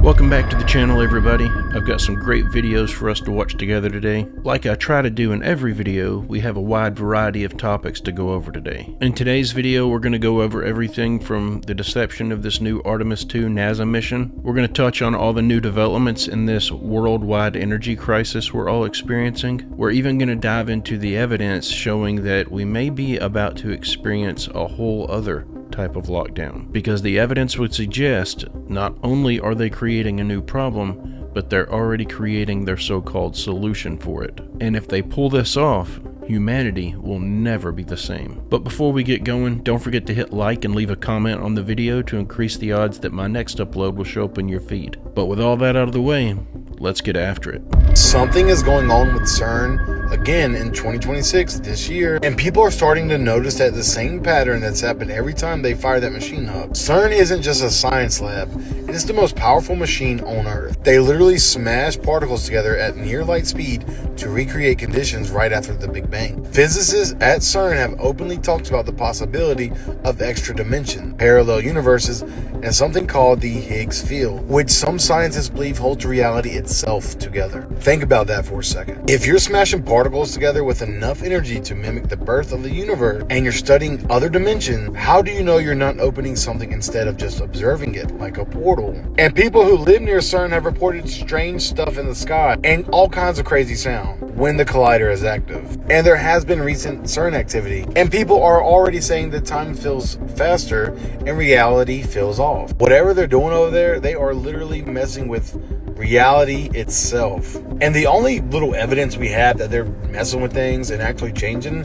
Welcome back to the channel, everybody. I've got some great videos for us to watch together today. Like I try to do in every video, we have a wide variety of topics to go over today. In today's video, we're going to go over everything from the deception of this new Artemis II NASA mission. We're going to touch on all the new developments in this worldwide energy crisis we're all experiencing. We're even going to dive into the evidence showing that we may be about to experience a whole other type of lockdown, because the evidence would suggest not only are they creating a new problem, but they're already creating their so-called solution for it. And if they pull this off, humanity will never be the same. But before we get going, don't forget to hit like and leave a comment on the video to increase the odds that my next upload will show up in your feed. But with all that out of the way, let's get after it. Something is going on with CERN again in 2026 this year, and people are starting to notice that the same pattern that's happened every time they fire that machine hub. CERN isn't just a science lab, it is the most powerful machine on Earth. They literally smash particles together at near light speed to recreate conditions right after the Big Bang. Physicists at CERN have openly talked about the possibility of extra dimension, parallel universes, and something called the Higgs field, which some scientists believe holds reality itself together. Think about that for a second. If you're smashing particles together with enough energy to mimic the birth of the universe, and you're studying other dimensions, how do you know you're not opening something instead of just observing it like a portal? And people who live near CERN have reported strange stuff in the sky and all kinds of crazy sound when the collider is active. And there has been recent CERN activity, and people are already saying that time feels faster and reality feels off. Whatever they're doing over there, they are literally messing with reality itself. And the only little evidence we have that they're messing with things and actually changing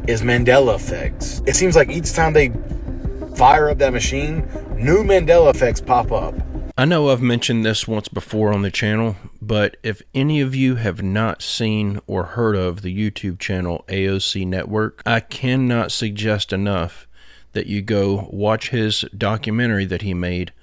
is Mandela effects. It seems like each time they fire up that machine, new Mandela effects pop up. I know I've mentioned this once before on the channel, but if any of you have not seen or heard of the YouTube channel AOC Network, I cannot suggest enough that you go watch his documentary that he made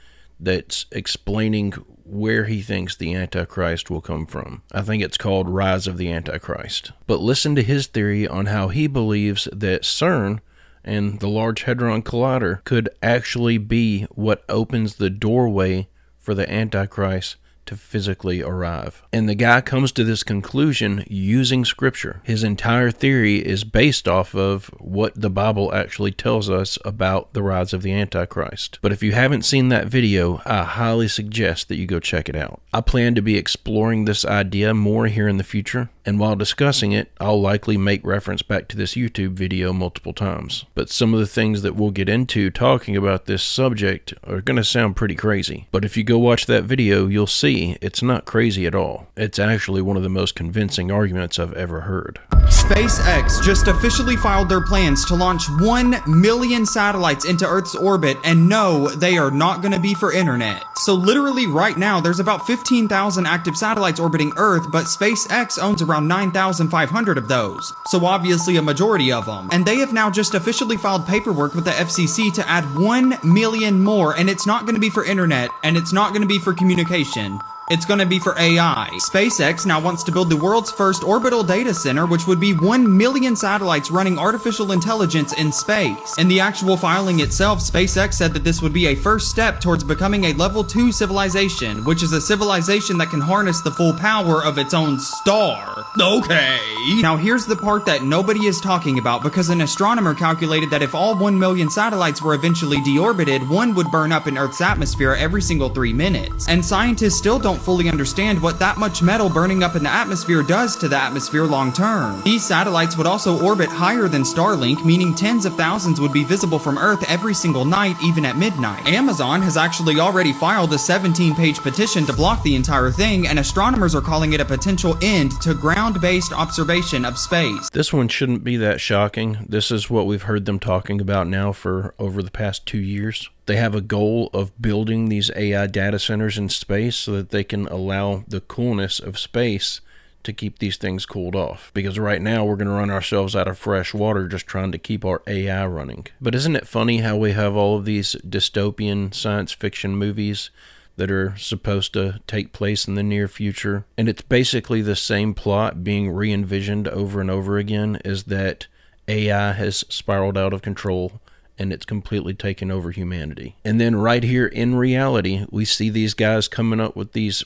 that's explaining where he thinks the Antichrist will come from. I think it's called Rise of the Antichrist. But listen to his theory on how he believes that CERN and the Large Hadron Collider could actually be what opens the doorway for the Antichrist to physically arrive. And the guy comes to this conclusion using scripture. His entire theory is based off of what the Bible actually tells us about the rise of the Antichrist. But if you haven't seen that video, I highly suggest that you go check it out. I plan to be exploring this idea more here in the future, and while discussing it, I'll likely make reference back to this YouTube video multiple times. But some of the things that we'll get into talking about this subject are going to sound pretty crazy. But if you go watch that video, you'll see it's not crazy at all. It's actually one of the most convincing arguments I've ever heard. SpaceX just officially filed their plans to launch 1 million satellites into Earth's orbit, and no, they are not going to be for internet. So literally right now, there's about 15,000 active satellites orbiting Earth, but SpaceX owns around 9,500 of those. So obviously a majority of them. And they have now just officially filed paperwork with the FCC to add 1 million more, and it's not going to be for internet, and it's not going to be for communication. It's going to be for AI. SpaceX now wants to build the world's first orbital data center, which would be 1 million satellites running artificial intelligence in space. In the actual filing itself, SpaceX said that this would be a first step towards becoming a level 2 civilization, which is a civilization that can harness the full power of its own star. Okay. Now here's the part that nobody is talking about, because an astronomer calculated that if all 1 million satellites were eventually deorbited, one would burn up in Earth's atmosphere every single 3 minutes. And scientists still don't fully understand what that much metal burning up in the atmosphere does to the atmosphere long term. These satellites would also orbit higher than Starlink, meaning tens of thousands would be visible from Earth every single night, even at midnight. Amazon has actually already filed a 17-page petition to block the entire thing, and astronomers are calling it a potential end to ground-based observation of space. This one shouldn't be that shocking. This is what we've heard them talking about now for over the past 2 years. They have a goal of building these AI data centers in space so that they can allow the coolness of space to keep these things cooled off. Because right now we're going to run ourselves out of fresh water just trying to keep our AI running. But isn't it funny how we have all of these dystopian science fiction movies that are supposed to take place in the near future? And it's basically the same plot being re-envisioned over and over again, is that AI has spiraled out of control and it's completely taken over humanity. And then right here in reality, we see these guys coming up with these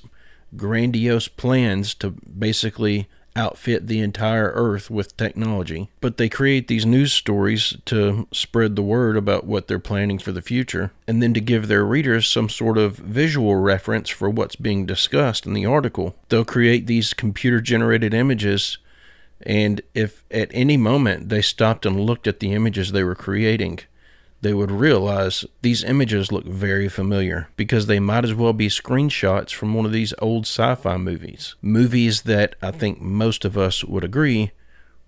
grandiose plans to basically outfit the entire earth with technology. But they create these news stories to spread the word about what they're planning for the future, and then to give their readers some sort of visual reference for what's being discussed in the article. They'll create these computer-generated images, and if at any moment they stopped and looked at the images they were creating, they would realize these images look very familiar, because they might as well be screenshots from one of these old sci-fi movies. Movies that I think most of us would agree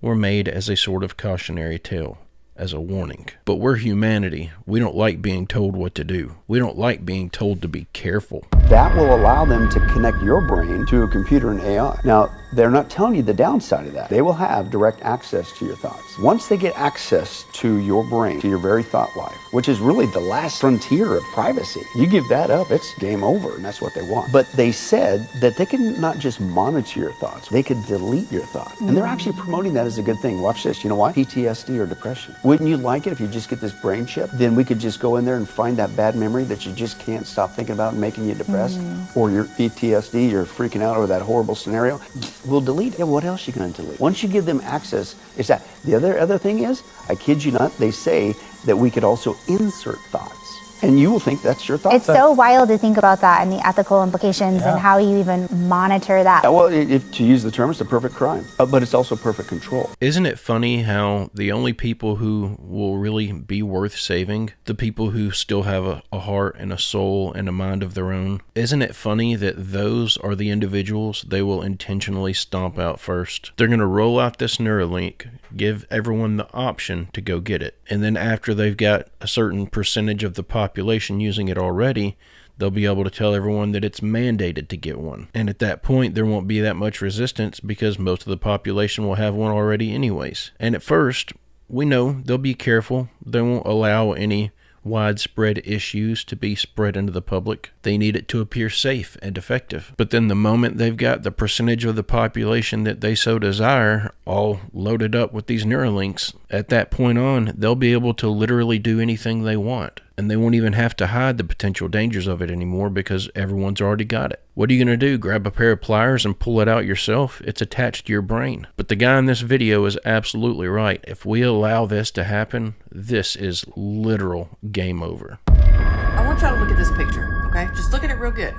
were made as a sort of cautionary tale, as a warning. But we're humanity. We don't like being told what to do. We don't like being told to be careful. That will allow them to connect your brain to a computer and AI. Now, they're not telling you the downside of that. They will have direct access to your thoughts. Once they get access to your brain, to your very thought life, which is really the last frontier of privacy, you give that up, it's game over, and that's what they want. But they said that they can not just monitor your thoughts, they could delete your thoughts. And they're actually promoting that as a good thing. Watch this, you know why? PTSD or depression. Wouldn't you like it if you just get this brain chip? Then we could just go in there and find that bad memory that you just can't stop thinking about and making you depressed, or your PTSD, you're freaking out over that horrible scenario. We'll delete it. What else are you going to delete? Once you give them access, it's that. The other thing is, I kid you not, they say that we could also insert thoughts. And you will think that's your thought. It's so wild to think about that and the ethical implications and how you even monitor that. Well, to use the term, it's a perfect crime, but it's also perfect control. Isn't it funny how the only people who will really be worth saving, the people who still have a heart and a soul and a mind of their own, isn't it funny that those are the individuals they will intentionally stomp out first? They're going to roll out this Neuralink, give everyone the option to go get it, and then after they've got a certain percentage of the population using it already, they'll be able to tell everyone that it's mandated to get one. And at that point, there won't be that much resistance, because most of the population will have one already anyways. And at first, we know they'll be careful. They won't allow any widespread issues to be spread into the public. They need it to appear safe and effective. But then the moment they've got the percentage of the population that they so desire all loaded up with these Neuralinks, at that point on, they'll be able to literally do anything they want. And they won't even have to hide the potential dangers of it anymore, because everyone's already got it. What are you going to do? Grab a pair of pliers and pull it out yourself? It's attached to your brain. But the guy in this video is absolutely right. If we allow this to happen, this is literal game over. I want y'all to look at this picture, okay? Just look at it real good.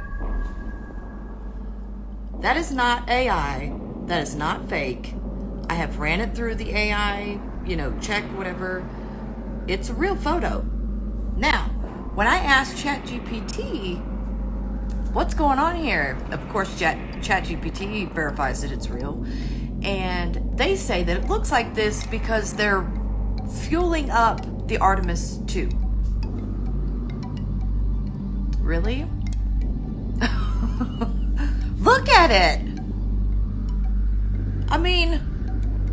That is not AI. That is not fake. I have ran it through the AI, check, whatever. It's a real photo. Now, when I asked ChatGPT, what's going on here? Of course, ChatGPT verifies that it's real. And they say that it looks like this because they're fueling up the Artemis 2. Really? Look at it! I mean,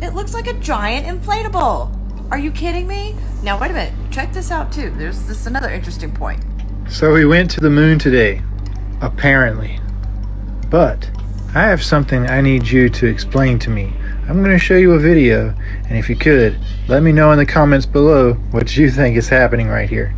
it looks like a giant inflatable. Are you kidding me? Now, wait a minute. Check this out, too. There's this another interesting point. So we went to the moon today, apparently. But I have something I need you to explain to me. I'm going to show you a video, and if you could, let me know in the comments below what you think is happening right here.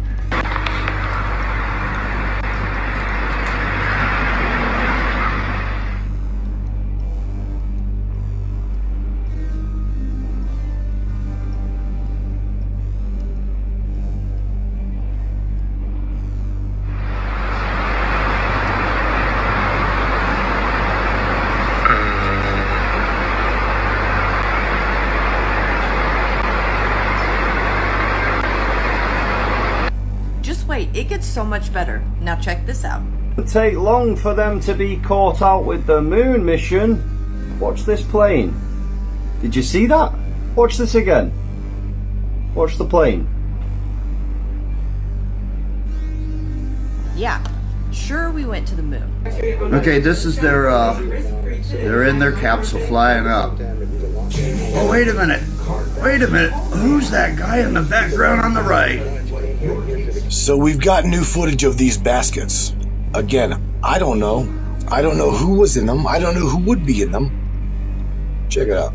It gets so much better. Now check this out. It won't take long for them to be caught out with the moon mission. Watch this plane. Did you see that? Watch this again. Watch the plane. Yeah, sure we went to the moon. Okay, this is their, they're in their capsule flying up. Oh, wait a minute. Wait a minute. Who's that guy in the background on the right? So we've got new footage of these baskets. Again, I don't know. I don't know who was in them. I don't know who would be in them. Check it out.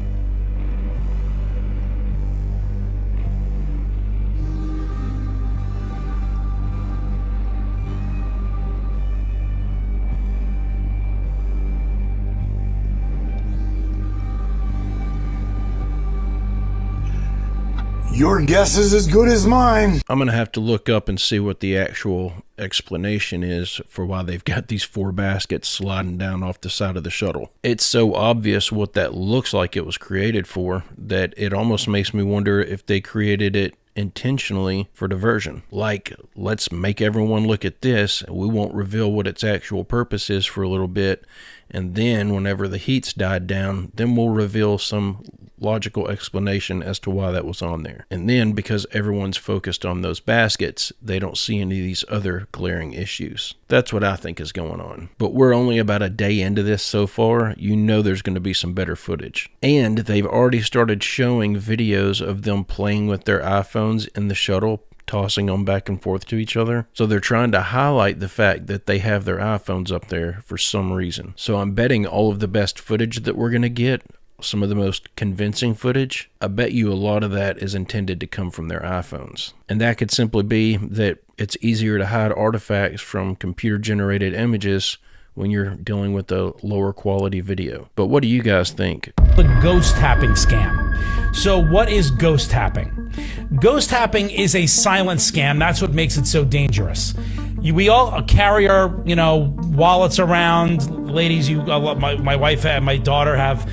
Your guess is as good as mine. I'm going to have to look up and see what the actual explanation is for why they've got these 4 baskets sliding down off the side of the shuttle. It's so obvious what that looks like it was created for that it almost makes me wonder if they created it intentionally for diversion. Like, let's make everyone look at this. We won't reveal what its actual purpose is for a little bit. And then whenever the heat's died down, then we'll reveal some logical explanation as to why that was on there. And then because everyone's focused on those baskets, they don't see any of these other glaring issues. That's what I think is going on. But we're only about a day into this so far. You know there's going to be some better footage. And they've already started showing videos of them playing with their iPhones in the shuttle, tossing them back and forth to each other. So they're trying to highlight the fact that they have their iPhones up there for some reason. So I'm betting all of the best footage that we're going to get, some of the most convincing footage, I bet you a lot of that is intended to come from their iPhones. And that could simply be that it's easier to hide artifacts from computer-generated images when you're dealing with a lower quality video. But what do you guys think? The ghost tapping scam. So what is ghost tapping? Ghost tapping is a silent scam. That's what makes it so dangerous. We all carry our, wallets around. Ladies, my wife and my daughter have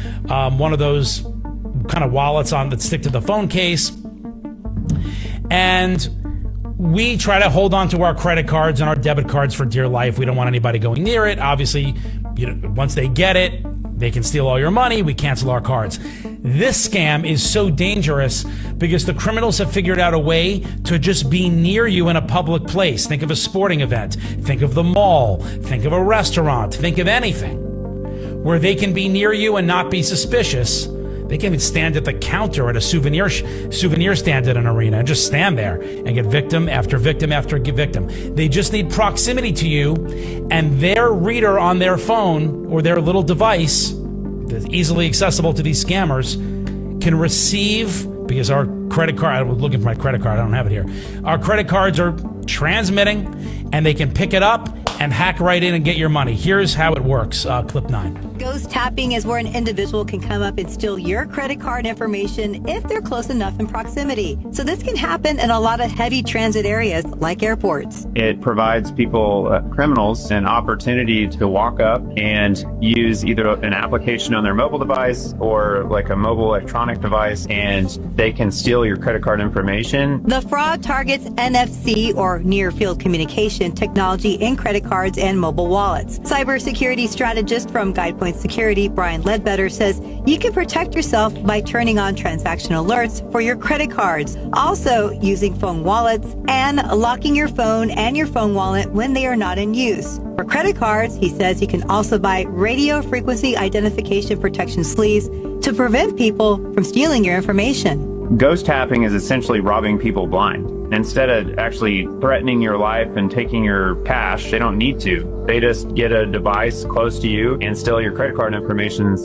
one of those kind of wallets on that stick to the phone case. And we try to hold on to our credit cards and our debit cards for dear life. We don't want anybody going near it. Obviously, once they get it, they can steal all your money. We cancel our cards. This scam is so dangerous because the criminals have figured out a way to just be near you in a public place. Think of a sporting event. Think of the mall. Think of a restaurant. Think of anything where they can be near you and not be suspicious. They can even stand at the counter at a souvenir stand at an arena and just stand there and get victim after victim after victim. They just need proximity to you, and their reader on their phone or their little device that's easily accessible to these scammers can receive, because our credit card, I was looking for my credit card, I don't have it here. Our credit cards are transmitting, and they can pick it up and hack right in and get your money. Here's how it works. Clip 9. Ghost tapping is where an individual can come up and steal your credit card information if they're close enough in proximity. So this can happen in a lot of heavy transit areas like airports. It provides people, criminals, an opportunity to walk up and use either an application on their mobile device or like a mobile electronic device, and they can steal your credit card information. The fraud targets NFC or near field communication technology in credit cards and mobile wallets. Cybersecurity strategist from GuidePoint Security, Brian Ledbetter, says you can protect yourself by turning on transaction alerts for your credit cards, also using phone wallets, and locking your phone and your phone wallet when they are not in use. For credit cards, he says you can also buy radio frequency identification protection sleeves to prevent people from stealing your information. Ghost tapping is essentially robbing people blind. Instead of actually threatening your life and taking your cash, they don't need to. They just get a device close to you and steal your credit card information.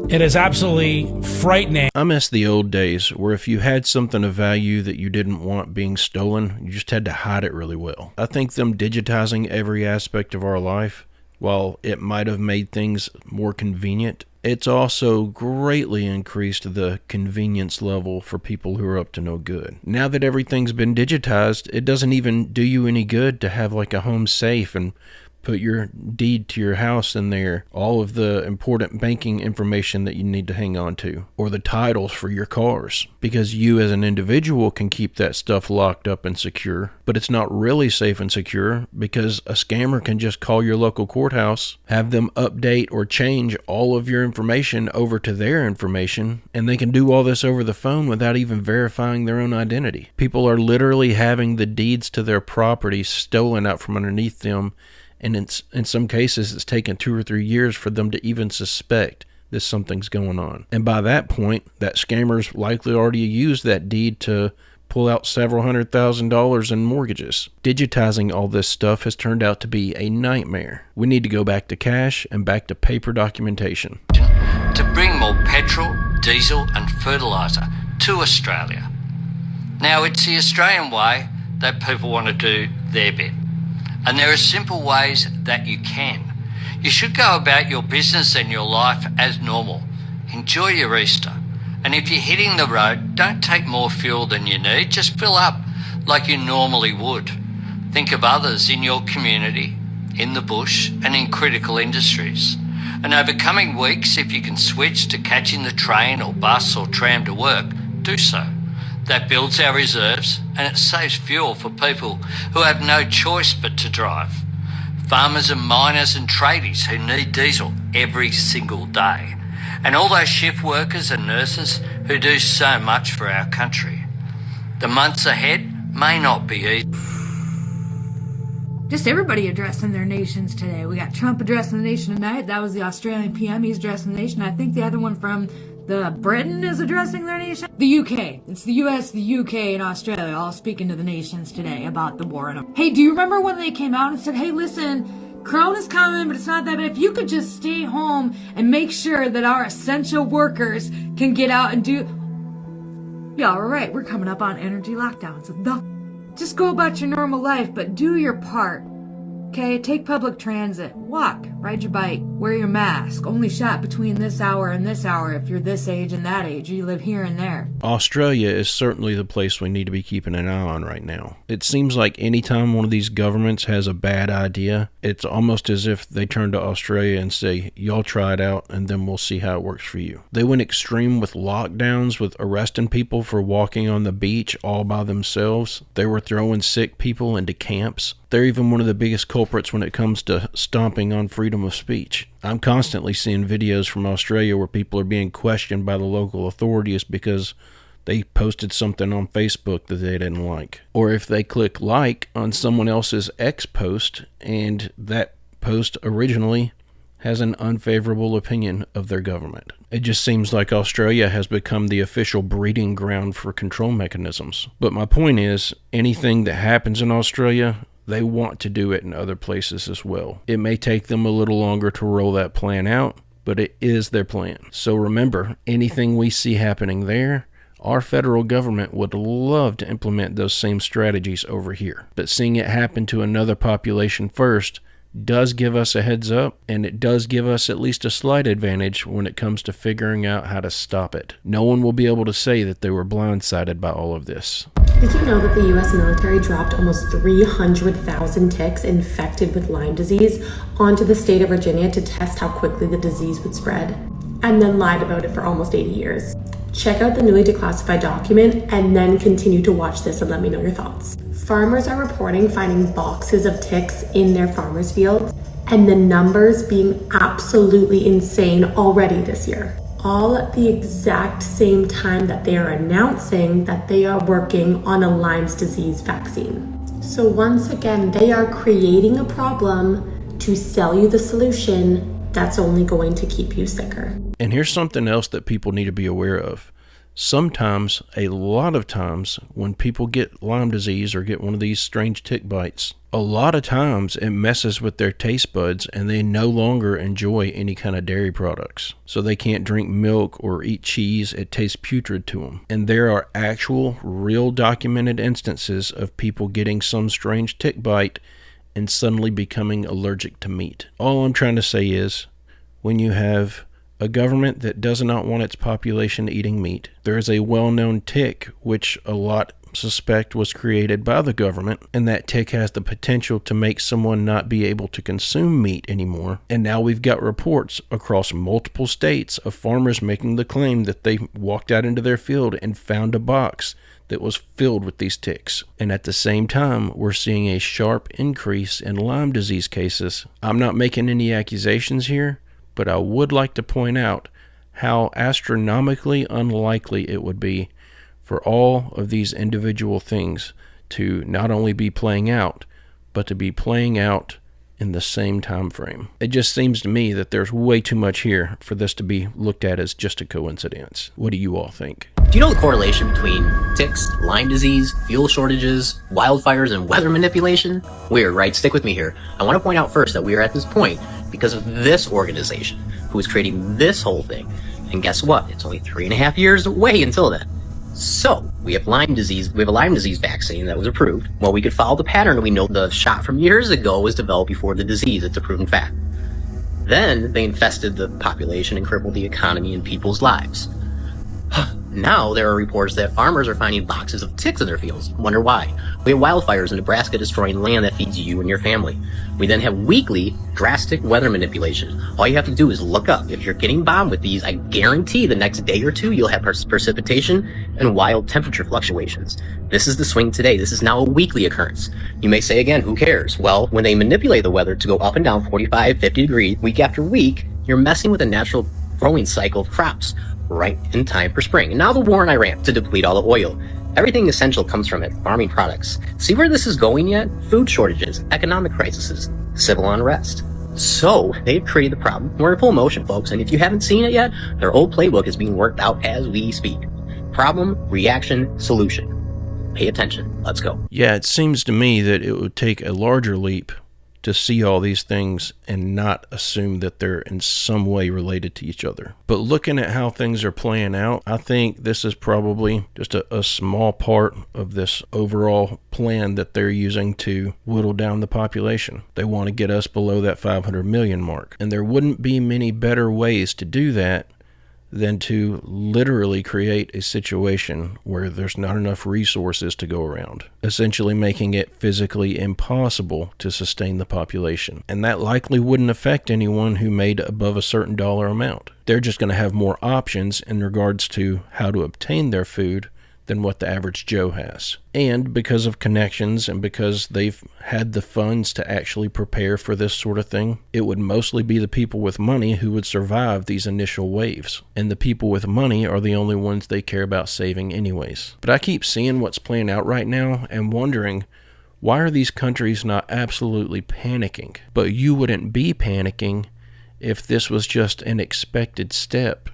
It is absolutely frightening. I miss the old days where if you had something of value that you didn't want being stolen, you just had to hide it really well. I think them digitizing every aspect of our life, while it might have made things more convenient, it's also greatly increased the convenience level for people who are up to no good. Now that everything's been digitized, it doesn't even do you any good to have like a home safe and put your deed to your house in there, all of the important banking information that you need to hang on to, or the titles for your cars, because you as an individual can keep that stuff locked up and secure, but it's not really safe and secure because a scammer can just call your local courthouse, have them update or change all of your information over to their information, and they can do all this over the phone without even verifying their own identity. People are literally having the deeds to their property stolen out from underneath them, and in some cases, it's taken 2 or 3 years for them to even suspect that something's going on. And by that point, that scammer's likely already used that deed to pull out several $100,000 in mortgages. Digitizing all this stuff has turned out to be a nightmare. We need to go back to cash and back to paper documentation. To bring more petrol, diesel and fertiliser to Australia. Now, it's the Australian way that people want to do their bit. And there are simple ways that you can. You should go about your business and your life as normal. Enjoy your Easter And if you're hitting the road, don't take more fuel than you need. Just fill up like you normally would. Think of others in your community, in the bush, and in critical industries. And over coming weeks, if you can switch to catching the train or bus or tram to work, do so. That builds our reserves and it saves fuel for people who have no choice but to drive. Farmers and miners and tradies who need diesel every single day. And all those shift workers and nurses who do so much for our country. The months ahead may not be easy. Just everybody addressing their nations today. We got Trump addressing the nation tonight. That was the Australian PM. He's addressing the nation. I think the other one from Britain is addressing their nation. The UK. It's the US, the UK, and Australia all speaking to the nations today about the war in them. Hey, do you remember when they came out and said, hey, listen, Corona's coming, but it's not that bad. If you could just stay home and make sure that our essential workers can get out and do... Yeah, all right, we're coming up on energy lockdowns. Just go about your normal life, but do your part. Okay, take public transit, walk, ride your bike, wear your mask, only shot between this hour and this hour if you're this age and that age, you live here and there. Australia is certainly the place we need to be keeping an eye on right now. It seems like anytime one of these governments has a bad idea, it's almost as if they turn to Australia and say, y'all try it out and then we'll see how it works for you. They went extreme with lockdowns, with arresting people for walking on the beach all by themselves. They were throwing sick people into camps. They're even one of the biggest culprits when it comes to stomping on freedom of speech. I'm constantly seeing videos from Australia where people are being questioned by the local authorities because they posted something on Facebook that they didn't like. Or if they click like on someone else's X post and that post originally has an unfavorable opinion of their government. It just seems like Australia has become the official breeding ground for control mechanisms. But my point is, anything that happens in Australia, they want to do it in other places as well. It may take them a little longer to roll that plan out, but it is their plan. So remember, anything we see happening there, our federal government would love to implement those same strategies over here. But seeing it happen to another population first does give us a heads up, and it does give us at least a slight advantage when it comes to figuring out how to stop it. No one will be able to say that they were blindsided by all of this. Did you know that the US military dropped almost 300,000 ticks infected with Lyme disease onto the state of Virginia to test how quickly the disease would spread, and then lied about it for almost 80 years? Check out the newly declassified document and then continue to watch this and let me know your thoughts. Farmers are reporting finding boxes of ticks in their farmers' fields, and the numbers being absolutely insane already this year. All at the exact same time that they are announcing that they are working on a Lyme disease vaccine. So once again, they are creating a problem to sell you the solution that's only going to keep you sicker. And here's something else that people need to be aware of. Sometimes, a lot of times, when people get Lyme disease or get one of these strange tick bites, a lot of times it messes with their taste buds and they no longer enjoy any kind of dairy products. So they can't drink milk or eat cheese. It tastes putrid to them. And there are actual, real documented instances of people getting some strange tick bite and suddenly becoming allergic to meat. All I'm trying to say is, when you have a government that does not want its population eating meat, there is a well-known tick which a lot suspect was created by the government, and that tick has the potential to make someone not be able to consume meat anymore. And now we've got reports across multiple states of farmers making the claim that they walked out into their field and found a box that was filled with these ticks. And at the same time, we're seeing a sharp increase in Lyme disease cases. I'm not making any accusations here, but I would like to point out how astronomically unlikely it would be for all of these individual things to not only be playing out, but to be playing out in the same time frame. It just seems to me that there's way too much here for this to be looked at as just a coincidence. What do you all think? Do you know the correlation between ticks, Lyme disease, fuel shortages, wildfires, and weather manipulation? Weird, right? Stick with me here. I want to point out first that we are at this point because of this organization who is creating this whole thing. And guess what? It's only 3.5 years away until then. So, we have Lyme disease. We have a Lyme disease vaccine that was approved. Well, we could follow the pattern. We know the shot from years ago was developed before the disease. It's a proven fact. Then, they infested the population and crippled the economy and people's lives. Now there are reports that farmers are finding boxes of ticks in their fields. Wonder why? We have wildfires in Nebraska destroying land that feeds you and your family. We then have weekly, drastic weather manipulation. All you have to do is look up. If you're getting bombed with these, I guarantee the next day or two you'll have precipitation and wild temperature fluctuations. This is the swing today. This is now a weekly occurrence. You may say again, who cares? Well, when they manipulate the weather to go up and down 45, 50 degrees week after week, you're messing with a natural growing cycle of crops right in time for spring. And now the war in Iran to deplete all the oil. Everything essential comes from it, farming products. See where this is going yet? Food shortages, economic crises, civil unrest. So they've created the problem. We're in full motion, folks, and if you haven't seen it yet, their old playbook is being worked out as we speak. Problem, reaction, solution. Pay attention. Let's go. Yeah, it seems to me that it would take a larger leap to see all these things and not assume that they're in some way related to each other. But looking at how things are playing out, I think this is probably just a small part of this overall plan that they're using to whittle down the population. They want to get us below that 500 million mark. And there wouldn't be many better ways to do that than to literally create a situation where there's not enough resources to go around, essentially making it physically impossible to sustain the population. And that likely wouldn't affect anyone who made above a certain dollar amount. They're just going to have more options in regards to how to obtain their food than what the average Joe has. And because of connections and because they've had the funds to actually prepare for this sort of thing, it would mostly be the people with money who would survive these initial waves. And the people with money are the only ones they care about saving anyways. But I keep seeing what's playing out right now and wondering, why are these countries not absolutely panicking? But you wouldn't be panicking if this was just an expected step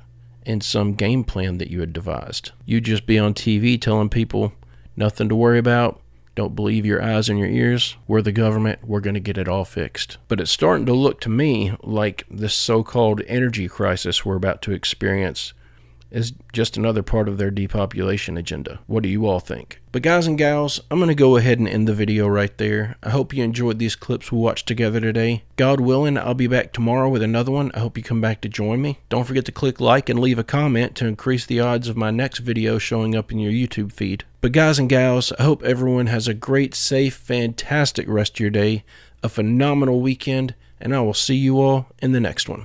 in some game plan that you had devised. You'd just be on TV telling people, nothing to worry about, don't believe your eyes and your ears, we're the government, we're going to get it all fixed. But it's starting to look to me like this so-called energy crisis we're about to experience is just another part of their depopulation agenda. What do you all think? But guys and gals, I'm going to go ahead and end the video right there. I hope you enjoyed these clips we watched together today. God willing, I'll be back tomorrow with another one. I hope you come back to join me. Don't forget to click like and leave a comment to increase the odds of my next video showing up in your YouTube feed. But guys and gals, I hope everyone has a great, safe, fantastic rest of your day, a phenomenal weekend, and I will see you all in the next one.